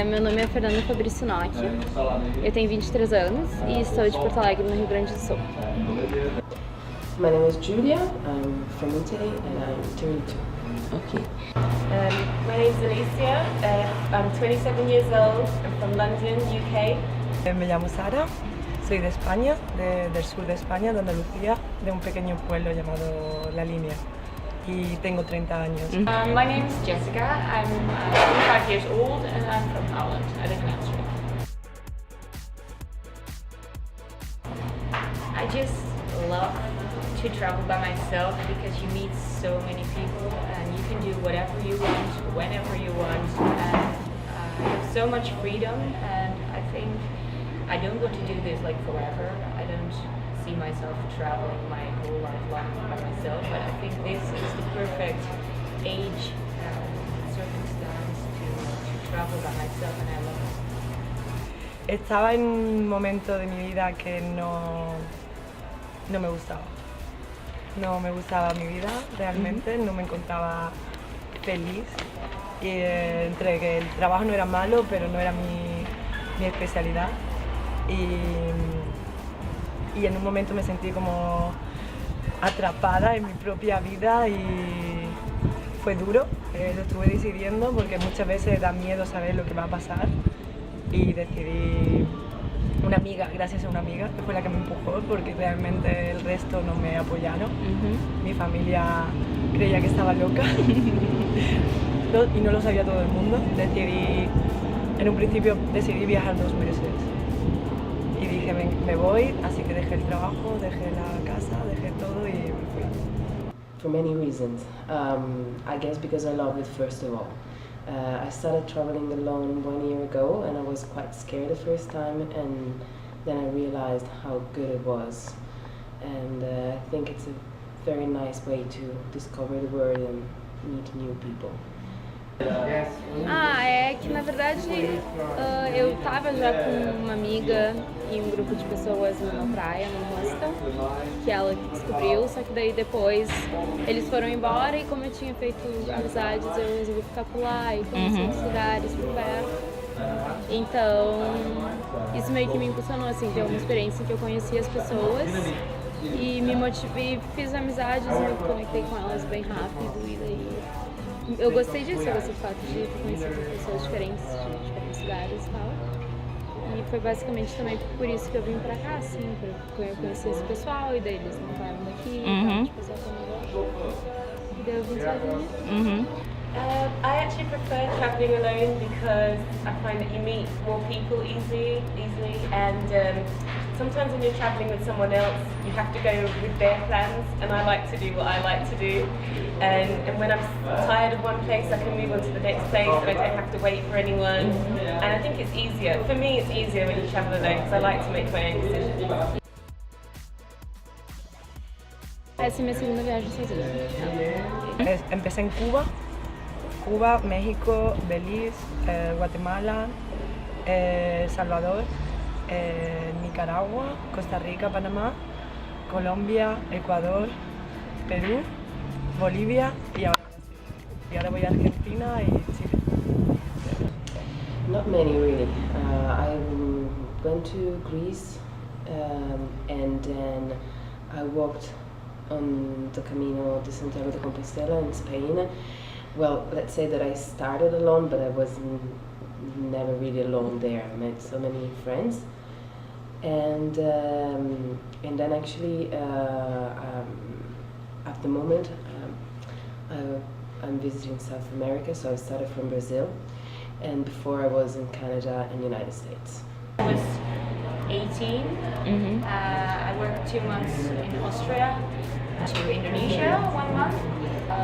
Meu nome é Fernanda Fabrício Nock, eu tenho 23 anos e estou de Porto Alegre, no Rio Grande do Sul. My name is Julia, I'm from Italy and I'm 22. Okay. My name is Alicia, I'm 27 years old, I'm from London, UK. Me llamo Sara, soy de España, del sur de España, de Andalucía, de un pequeño pueblo llamado La Línea, y tengo 30 años. My name is Jessica, I'm 25 years old and I'm from Holland, I live in Amsterdam. I just love to travel by myself because you meet so many people and you can do whatever you want, whenever you want, and you have so much freedom, and I think I don't want to do this like forever. I don't see myself traveling my whole life long by myself, but I think this is the perfect age and circumstance to travel by myself, and I love it. Estaba en un momento de mi vida que no me gustaba. No me gustaba mi vida realmente, no me encontraba feliz. Y entre que el trabajo no era malo, pero no era mi especialidad. Y en un momento me sentí como atrapada en mi propia vida y fue duro. Lo estuve decidiendo porque muchas veces da miedo saber lo que va a pasar. Y decidí, una amiga, gracias a una amiga, que fue la que me empujó, porque realmente el resto no me apoyaron. Mi familia creía que estaba loca y no lo sabía todo el mundo. En un principio decidí viajar 2 meses y dije me voy, así que dejé el trabajo, dejé la casa, dejé todo y me fui. For many reasons. I guess because I love it first of all. I started traveling alone 1 year ago and I was quite scared the first time, and then I realized how good it was. And I think it's a very nice way to discover the world and meet new people. É que na verdade eu tava já com uma amiga e um grupo de pessoas numa praia, num hostel, que ela descobriu, só que daí depois eles foram embora e como eu tinha feito amizades, eu resolvi ficar por lá e conhecer outros lugares por perto. Então isso meio que me impulsionou, assim, ter uma experiência em que eu conheci as pessoas e me motivei, fiz amizades e me conectei com elas bem rápido, e daí eu gostei disso, eu gostei do fato de ter conhecido pessoas diferentes, de diferentes lugares e tal. E foi basicamente também por isso que eu vim pra cá, assim, pra eu conhecer esse pessoal, e daí eles montaram daqui, e tal, pessoal e daí eu vim sozinha. I actually prefer traveling alone because I find that you meet more people easily, and sometimes when you're traveling with someone else, you have to go with their plans, and I like to do what I like to do. And when I'm tired of one place, I can move on to the next place, and I don't have to wait for anyone. And I think it's easier. For me, it's easier when you travel alone because I like to make my own decisions. Essa é minha segunda viagem sozinha. Empecé en Cuba, México, Belice, Guatemala, Salvador, Nicaragua, Costa Rica, Panamá, Colombia, Ecuador, Perú, Bolivia y ahora Brasil. Y ahora voy a Argentina y Chile. Not many really. I went to Greece and then I walked on the Camino de Santiago de Compostela in Spain. Well, let's say that I started alone, but I was never really alone there. I met so many friends, and then actually at the moment I'm visiting South America, so I started from Brazil, and before I was in Canada and United States. I was 18. I worked 2 months in Austria, to Indonesia 1 month.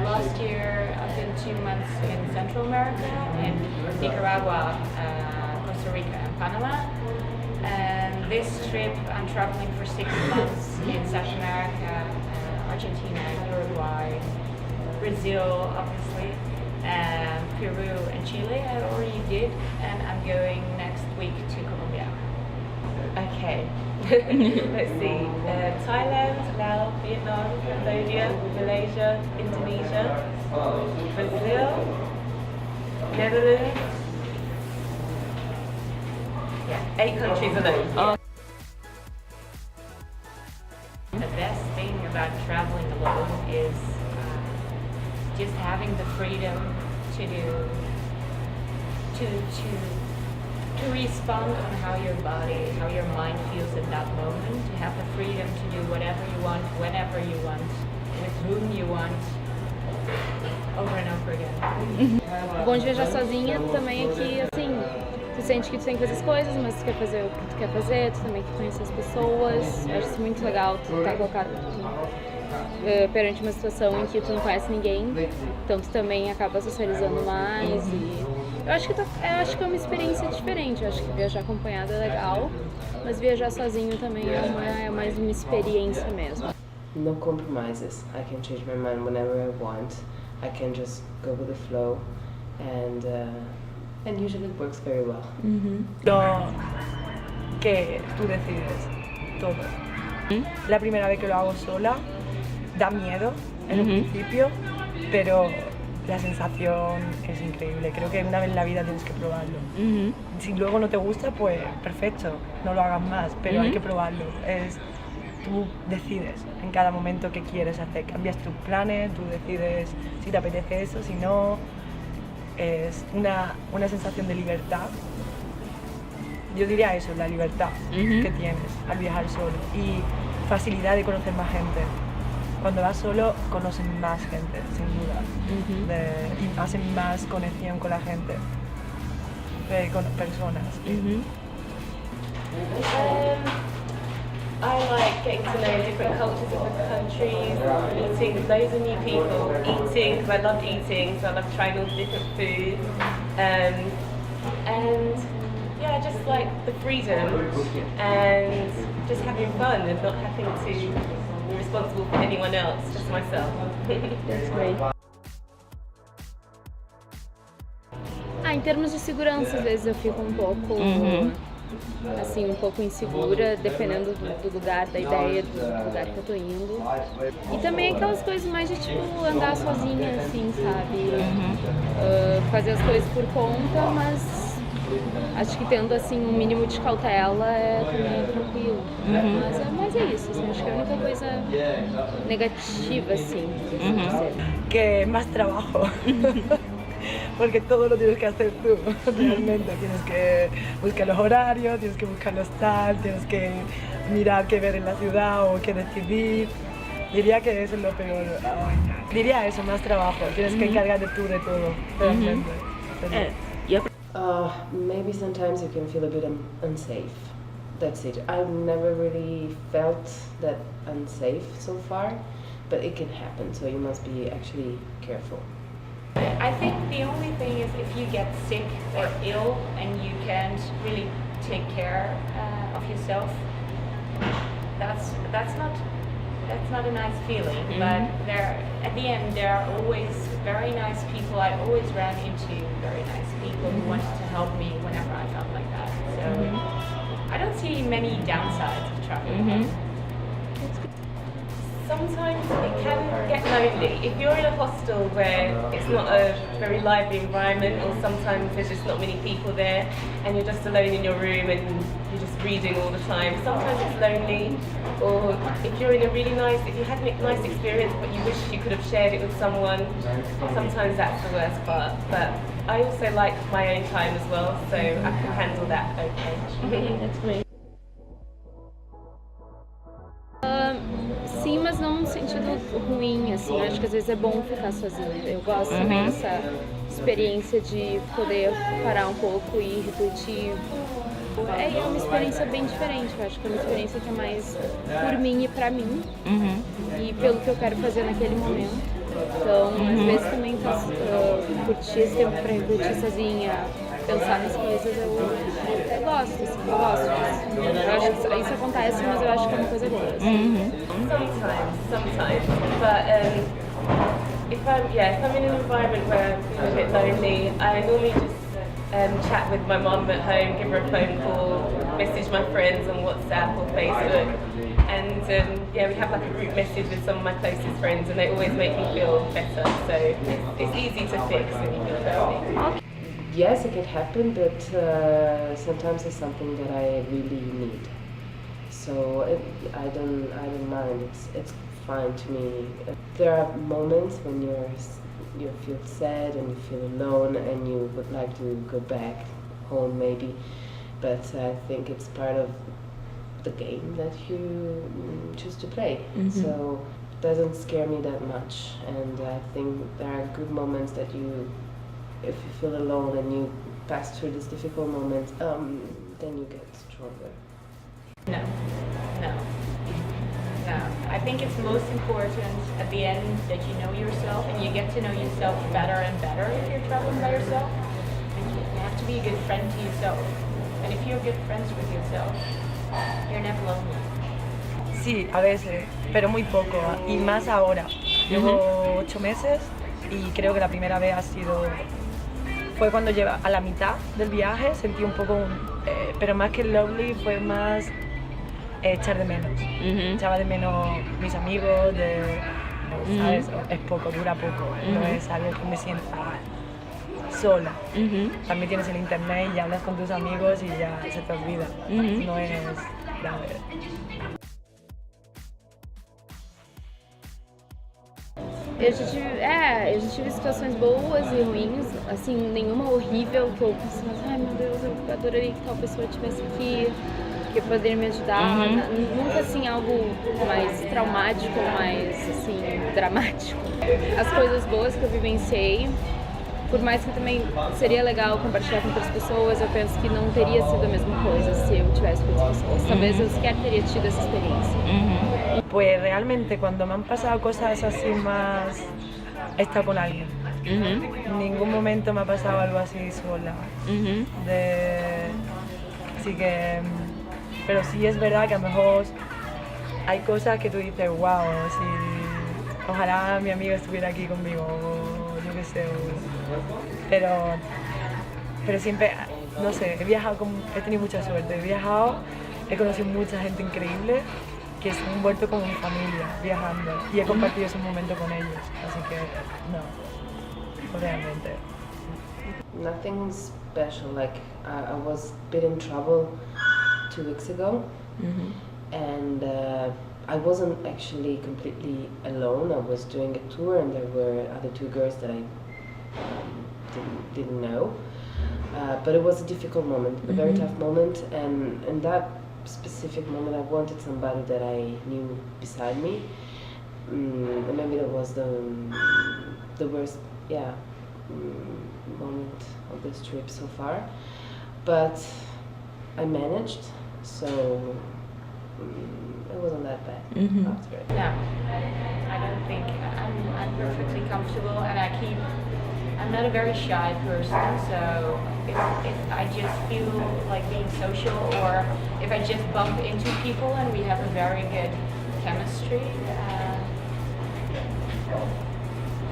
Last year I've been 2 months in Central America, in Nicaragua, Costa Rica and Panama. And this trip I'm traveling for 6 months in South America, Argentina, Uruguay, Brazil obviously, Peru and Chile I already did, and I'm going next week to Colombia. Okay, let's see, Thailand, Laos, Vietnam, Cambodia, Malaysia, Indonesia, Brazil, Netherlands, 8 countries alone. Oh. The best thing about traveling alone is just having the freedom to do, to respond on how your body, how your mind feels in that moment. To have the freedom to do whatever you want, whenever you want, with whom you want, over and over again. O bom de viajar sozinha também é que, assim, tu sente que tu tem que fazer as coisas, mas tu quer fazer o que tu quer fazer, tu também quer conhecer as pessoas. Eu acho isso muito legal, tu tá colocado perante uma situação em que tu não conhece ninguém, então tu também acaba socializando mais e eu acho que é uma experiência diferente. Eu acho que viajar acompanhada é legal, mas viajar sozinho também é mais uma experiência mesmo. No compromises. I can change my mind whenever I want. I can just go with the flow, and usually it works very well. Lo que tú decides, todo. La primera vez que lo hago sola, da miedo en un principio, pero la sensación es increíble. Creo que una vez en la vida tienes que probarlo. Si luego no te gusta, pues perfecto, no lo hagas más, pero hay que probarlo. Tú decides en cada momento qué quieres hacer, cambias tus planes, tú decides si te apetece eso, si no. Es una sensación de libertad. Yo diría eso, la libertad que tienes al viajar solo y facilidad de conocer más gente. Cuando vas solo conoces más gente, sin duda, y hacen más conexión con la gente, con personas. I like getting to know different cultures, different countries, meeting loads of new people, eating, because I love eating, so I love trying all the different foods, and yeah, just like the freedom and just having fun and not having to be responsible for anyone else, just myself. That's great. Em termos de segurança, às vezes eu fico um pouco, assim, um pouco insegura, dependendo do lugar, da ideia do lugar que eu tô indo. E também aquelas coisas mais de, tipo, andar sozinha, assim, sabe? Fazer as coisas por conta, mas acho que tendo, assim, um mínimo de cautela também é tranquilo. Mas é isso, assim, acho que é a única coisa negativa, assim, Que es más trabajo. Porque todo lo tienes que hacer tú, realmente. Tienes que buscar los horarios, tienes que buscar los tal, tienes que mirar qué ver en la ciudad o qué decidir. Diría que eso es lo peor. Diría eso, más trabajo. Tienes que encargarte tú de todo, realmente. Maybe sometimes you can feel a bit unsafe. That's it. I've never really felt that unsafe so far, but it can happen, so you must be actually careful. I think the only thing is if you get sick or ill and you can't really take care of yourself, that's not a nice feeling. But at the end there are always very nice people. I always ran into very nice people who wanted to help me whenever I felt like that. So I don't see many downsides of traveling. Sometimes it can get lonely. If you're in a hostel where it's not a very lively environment, or sometimes there's just not many people there and you're just alone in your room and you're just reading all the time, sometimes it's lonely. Or if you're in a really if you had a nice experience but you wish you could have shared it with someone, sometimes that's the worst part. But I also like my own time as well, so I can handle that okay. That's great. Sim, mas não no sentido ruim, assim, acho que às vezes é bom ficar sozinha. Eu gosto também dessa experiência de poder parar um pouco e refletir. É uma experiência bem diferente, eu acho que é uma experiência que é mais por mim e pra mim, e pelo que eu quero fazer naquele momento. Então, às vezes também curtir esse tempo pra refletir sozinha, pensar nas coisas, eu gosto, assim, eu gosto disso. Eu acho que isso acontece, mas eu acho que é uma coisa boa. Assim. Sometimes. But if I'm in an environment where I feel a bit lonely, I normally just chat with my mum at home, give her a phone call, message my friends on WhatsApp or Facebook, and we have like a group message with some of my closest friends, and they always make me feel better. So it's easy to fix when you feel lonely. yes, it can happen, but sometimes it's something that I really need. So I don't mind. It's fine to me. There are moments when you feel sad and you feel alone and you would like to go back home maybe, but I think it's part of the game that you choose to play. So it doesn't scare me that much, and I think there are good moments that if you feel alone and you pass through this difficult moment, then you get stronger. No. I think it's most important at the end that you know yourself, and you get to know yourself better and better if you're traveling by yourself. And you have to be a good friend to yourself. And if you're good friends with yourself, you're never lonely. Sí, a veces, pero muy poco, y más ahora. Llevo 8 meses y creo que la primera vez fue cuando lleva a la mitad del viaje, sentí un poco, pero más que lonely fue más echar de menos. Echaba de menos mis amigos, ¿sabes? Es poco, dura poco, no es algo que me sienta sola. También tienes el internet y hablas con tus amigos y ya se te olvida. No es grave. Eu já tive situações boas e ruins, assim, nenhuma horrível que eu pensei, ai meu Deus, eu adoraria que tal pessoa estivesse aqui, que poderia me ajudar. Nunca assim algo mais traumático, mais assim, dramático. As coisas boas que eu vivenciei, por mais que também seria legal compartilhar com outras pessoas, eu penso que não teria sido a mesma coisa se eu tivesse com outras pessoas. Talvez eu sequer teria tido essa experiência. Pues realmente cuando me han pasado cosas así más, he estado con alguien. En ningún momento me ha pasado algo así sola. Así que, pero sí es verdad que a lo mejor hay cosas que tú dices, wow, ojalá mi amigo estuviera aquí conmigo, o yo qué sé, pero siempre, no sé, he tenido mucha suerte, he viajado, he conocido mucha gente increíble que se han vuelto como mi familia viajando y he compartido ese momento con ellos, así que no, realmente. Nothing special, like I was a bit in trouble 2 weeks ago, and I wasn't actually completely alone. I was doing a tour and there were other 2 girls that I didn't know, but it was a difficult moment, a very tough moment, and in that specific moment I wanted somebody that I knew beside me, and maybe that was the worst moment of this trip so far, but I managed, so it wasn't that bad after it. No, I don't think I'm perfectly comfortable, and I'm not a very shy person, so if I just feel like being social, or if I just bump into people and we have a very good chemistry,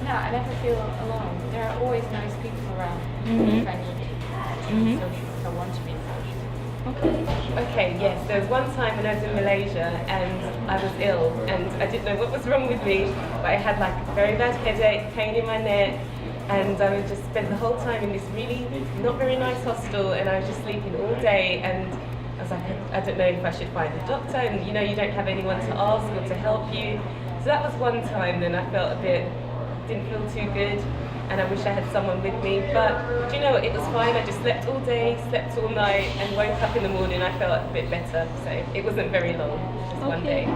no, I never feel alone. There are always nice people around if I need to be social, if I want to be social. Okay, yes, there was one time when I was in Malaysia and I was ill and I didn't know what was wrong with me, but I had like a very bad headache, pain in my neck, and I would just spend the whole time in this really not very nice hostel, and I was just sleeping all day, and I was like, I don't know if I should find a doctor, and you know, you don't have anyone to ask or to help you. So that was one time then I felt didn't feel too good, and I wish I had someone with me, but do you know what, it was fine. I just slept all day, slept all night, and woke up in the morning I felt a bit better, so it wasn't very long, just one day.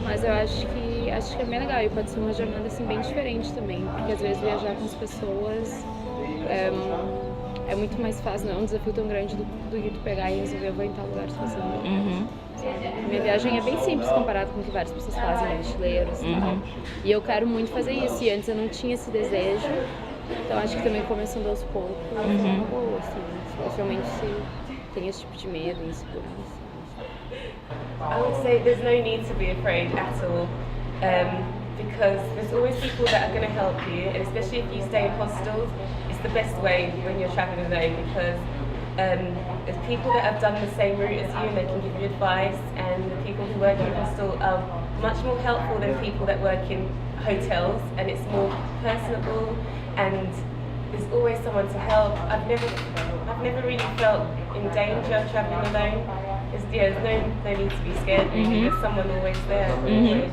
Mas eu acho que é bem legal e pode ser uma jornada assim bem diferente também, porque às vezes viajar com as pessoas é muito mais fácil, não é um desafio tão grande do que tu pegar e resolver, eu vou em tal lugar sozinha. Minha viagem é bem simples comparado com o que várias pessoas fazem, né, mochileiros e tal. E eu quero muito fazer isso, e antes eu não tinha esse desejo, então acho que também começando aos poucos é uma boa, assim, especialmente se tem esse tipo de medo e insegurança. I would say there's no need to be afraid at all, because there's always people that are going to help you, and especially if you stay in hostels, it's the best way when you're traveling alone, because there's people that have done the same route as you and they can give you advice, and the people who work in hostel are much more helpful than people that work in hotels, and it's more personable and there's always someone to help. I've never really felt in danger travelling alone. There's no need to be scared really. There's someone always there. Always.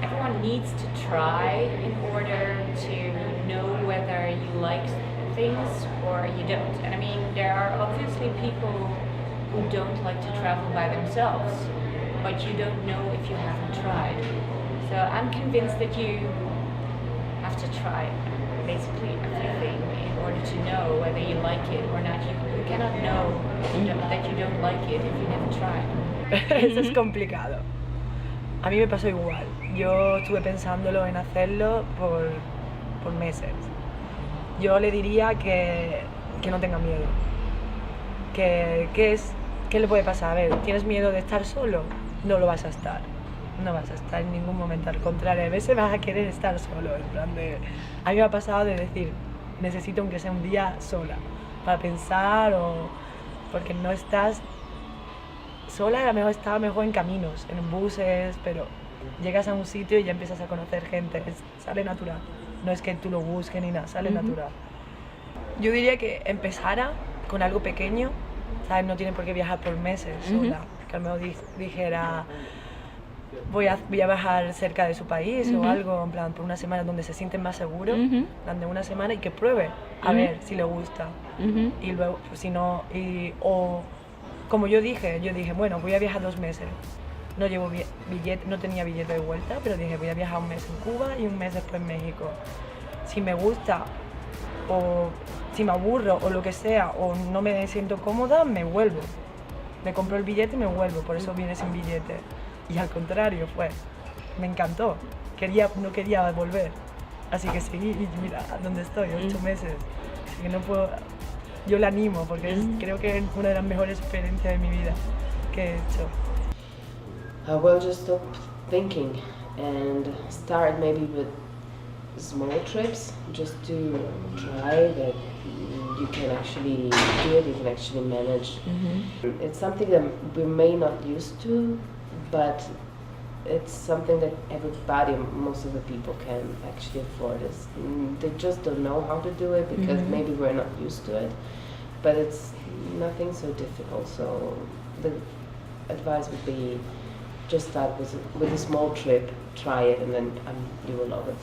Everyone needs to try in order to know whether you like things or you don't. And I mean, there are obviously people who don't like to travel by themselves, but you don't know if you haven't tried. So I'm convinced that you have to try basically everything in order to know whether you like it or not. You cannot know that you don't like it if you never try. Eso es complicado. A mí me pasó igual. Yo estuve pensándolo en hacerlo por meses. Yo le diría que no tenga miedo. ¿Qué le puede pasar? A ver, ¿tienes miedo de estar solo? No lo vas a estar. No vas a estar en ningún momento. Al contrario, a veces vas a querer estar solo. En plan de... A mí me ha pasado de decir, necesito aunque sea un día sola para pensar o... Porque no estás sola, a lo mejor estaba mejor en caminos, en buses, pero llegas a un sitio y ya empiezas a conocer gente, sale natural. No es que tú lo busques ni nada, sale natural. Yo diría que empezara con algo pequeño, ¿sabes? No tiene por qué viajar por meses sola, que a lo mejor dijera voy a viajar cerca de su país o algo, en plan por una semana donde se sienten más seguros, plan de una semana y que pruebe a ver si le gusta. Y luego, pues, si no, o como yo dije, bueno, voy a viajar 2 meses. No llevo billete, no tenía billete de vuelta, pero dije voy a viajar 1 mes en Cuba y 1 mes después en México. Si me gusta o si me aburro o lo que sea o no me siento cómoda, me vuelvo. Me compro el billete y me vuelvo, por eso vine sin billete. Y al contrario, me encantó. No quería volver. Así que seguí y mira dónde estoy, 8 meses. Así que no puedo... Yo la animo porque creo que es una de las mejores experiencias de mi vida que he hecho. Well, just stop thinking and start maybe with small trips just to try that you can actually do it, you can actually manage. It's something that we may not used to, but it's something that everybody, most of the people can actually afford. They just don't know how to do it because maybe we're not used to it, but it's nothing so difficult. So the advice would be just start with a small trip, try it, and then you will love it.